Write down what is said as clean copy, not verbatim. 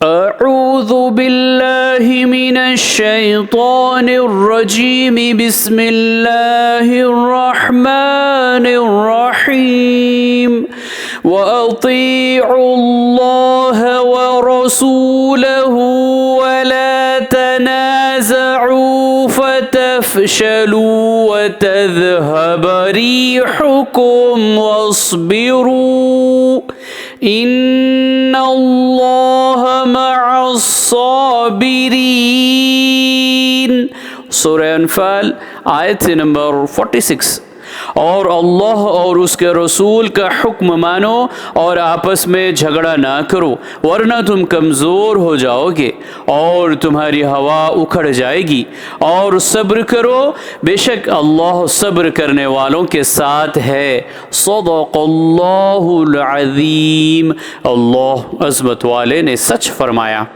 अऊज़ु बिल्लाहि मिनश शैतानिर रजीम बिस्मिल्लाहिर रहमानिर रहीम व अतीउल्लाह व रसूलहु व ला तनाज़अू फतफ़शलू व तज़हब रिहुकुम वस्बिरू इन्नल्लाह मअस्साबिरीन। सूरह अनफाल आयत नंबर 46। और अल्लाह और उसके रसूल का हुक्म मानो और आपस में झगड़ा ना करो, वरना तुम कमज़ोर हो जाओगे और तुम्हारी हवा उखड़ जाएगी। और सब्र करो, बेशक अल्लाह सब्र करने वालों के साथ है। सदक़ल्लाहुल अज़ीम। अल्लाह अज़मत वाले ने सच फरमाया।